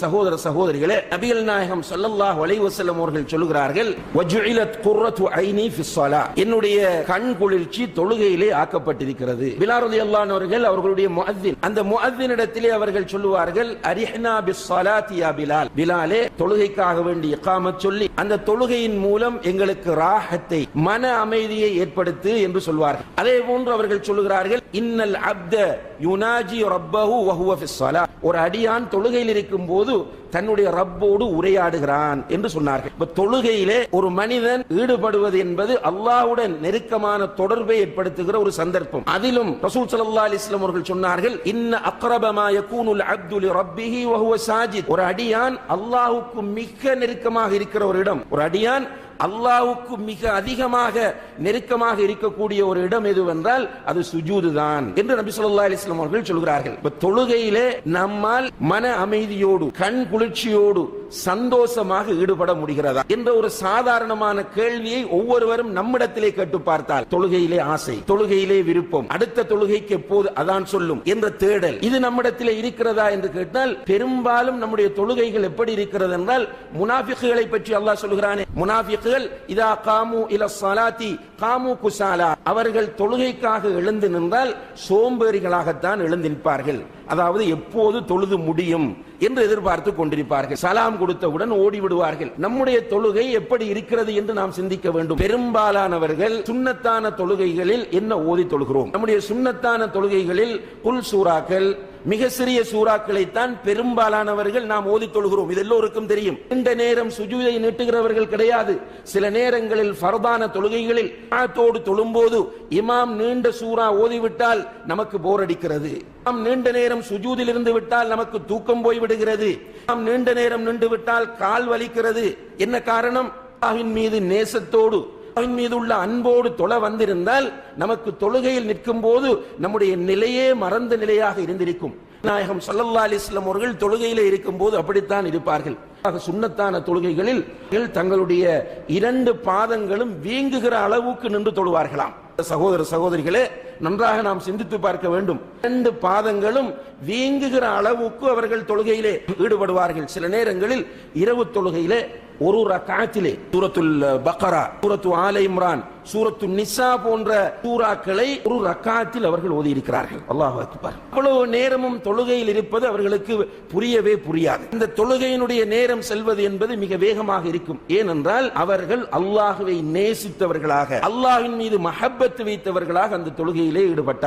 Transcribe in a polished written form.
சகோதர சகோதரிகளே, நபிகள் நாயகம் ஸல்லல்லாஹு அலைஹி வஸல்லம் அவர்கள் சொல்கிறார்கள், வஜுஇலத் குர்ரத்து ஐனி ஃபிஸ் ஸலாத், என்னுடைய கண் குளிர்ச்சி தொழுகையிலே ஆக்கப்பட்டிருக்கிறது. பிலால் রাদিয়াল্লাহு அன்ஹு அவர்கள் அவர்களுடைய முஅத்தின், அந்த முஅத்தினிடத்திலே அவர்கள் சொல்லுவார்கள், அரிஹ்னா பிஸ் ஸலாத்தி யா பிலால், பிலாலே தொழுகைக்காக வேண்டி இகாமத் சொல்லி அந்த தொழுகையின் மூலம் எங்களுக்கு ராஹத்தை, மன அமைதியை ஏற்படுத்து என்று சொல்வார்கள். அதே போன்று அவர்கள் சொல்லுகிறார்கள், இன்னல் அப்த யுனாஜி ரப்பஹு வ ஹுவ ஃபிஸ் ஸலாத், ஒரு அடியான் தொழுகையில் இருக்கும் போது தன்னுடைய ரப்போடு உரையாடுகிறான் என்று சொன்னார்கள். தொழுகையிலே ஒரு மனிதன் ஈடுபடுவது என்பது அல்லாஹ்வுடன் நெருக்கமான தொடர்பை ஏற்படுத்துகிற ஒரு சந்தர்ப்பம். அதிலும் ரசூல் ஸல்லல்லாஹு அலைஹி வஸல்லம் அவர்கள் சொன்னார்கள், இன்ன அக்ரப மா யகூனுல் அப்து லிரப்பிஹி வ ஹுவ சாஜித், ஒரு அடியான் அல்லாஹ்வுக்கு மிக நெருக்கமாக இருக்கிற ஒரு இடம், ஒரு அடியான் அல்லாஹ்வுக்கு மிக அதிகமாக நெருக்கமாக இருக்கக்கூடிய ஒரு இடம் எதுவென்றால் அது சுஜூது தான் என்று நபி ஸல்லல்லாஹு அலைஹி வஸல்லம் அவர்கள் சொல்கிறார்கள். தொழுகையிலே நம்மால் மன அமைதியோடு கண் குளிர்ச்சியோடு சந்தோஷமாக ஈடுபட முடிகிறதா என்ற ஒரு சாதாரணமான கேள்வியை ஒவ்வொருவரும் நம்மிடத்திலே கேட்டு பார்த்தால், தொழுகையிலே ஆசை, தொழுகையிலே விருப்பம், அடுத்த தொழுகைக்கு எப்போது அதான் சொல்லும் என்ற தேடல், இது நம்மிடத்திலே இருக்கிறதா என்று கேட்டால் பெரும்பாலும் நம்முடைய தொழுகைகள் எப்படி இருக்கிறது என்றால், முனாஃபிக்குகளை பற்றி அல்லாஹ் சொல்கிறானே, முனாஃபிக்குகள் இதா காமு இல ஸலாத்தி காமு குஸாலா, அவர்கள் தொழுகைக்காக எழுந்து நின்றால் சோம்பேறிகளாகத்தான் எழுந்து நிற்பார்கள். அதாவது எப்போது தொழுது முடியும் என்று எதிர்பார்த்து கொண்டிருப்பார்கள். சலாம் கொடுத்தவுடன் ஓடி விடுவார்கள். நம்முடைய தொழுகை எப்படி இருக்கிறது என்று நாம் சிந்திக்க வேண்டும். பெரும்பாலானவர்கள் சுன்னத்தான தொழுகைகளில் என்ன ஓதி தொழுகிறோம்? நம்முடைய சுன்னத்தான தொழுகைகளில் குல் சூறாக்கள், மிக சிறிய சூறாக்களைத்தான் பெரும்பாலானவர்கள் நாம் ஓதி தொழுகிறோம். இது எல்லோருக்கும் தெரியும். நீண்ட நேரம் சுஜூதை நீட்டுகிறவர்கள் கிடையாது. சில நேரங்களில் ஃபர்தான தொழுகைகளில் ஆத்தோடு தொழும்போது இமாம் நீண்ட சூரா ஓதிவிட்டால் நமக்கு போர் அடிக்கிறது. நாம் நீண்ட நேரம் சுஜூதில் இருந்து விட்டால் நமக்கு தூக்கம் போய் விடுகிறது. நாம் நீண்ட நேரம் நின்று விட்டால் கால் வலிக்கிறது. என்ன காரணம்? அல்லாஹ்வின் மீது நேசத்தோடு, அல்லாஹ்வின் மீது உள்ள அன்போடு தொழ வந்திருந்தால் நமக்கு தொழுகையில் நிற்கும் போது நம்முடைய நிலையே மறந்த நிலையாக இருந்திருக்கும். நாயகம் ஸல்லல்லாஹு அலைஹி வஸல்லம் அவர்கள் தொழுகையிலே இருக்கும் போது அப்படித்தான் இருப்பார்கள். சுன்னத்தான தொழுகைகளில் தங்களுடைய இரண்டு பாதங்களும் வீங்குகிற அளவுக்கு நின்று தொழுவார்களாம். சகோதர சகோதரிகளே, நன்றாக நாம் சிந்தித்து பார்க்க வேண்டும். இரண்டு பாதங்களும் வீங்குகிற அளவுக்கு அவர்கள் தொழுகையிலே ஈடுபடுவார்கள். சில நேரங்களில் இரவு தொழுகையிலே ஒரு ரக்அத்திலே சூரத்துல் பக்ரா, சூரத்து ஆல இம்ரான், சூரத்து நிசா போன்ற சூறாக்களை ஒரு ரக்அத்தில் அவர்கள் ஓதி இருக்கிறார்கள். அல்லாஹ் அக்பர். அவ்வளவு நேரமும் தொழுகையில் இருப்பது அவர்களுக்கு புரியவே புரியாது. இந்த தொழுகையினுடைய நேரம் செல்வது என்பது மிக வேகமாக இருக்கும். ஏனென்றால் அவர்கள் அல்லாஹ்வை நேசித்தவர்களாக, அல்லாஹ்வின் மீது மஹப்பத் வைத்தவர்களாக அந்த தொழுகையிலே ஈடுபட்டார்.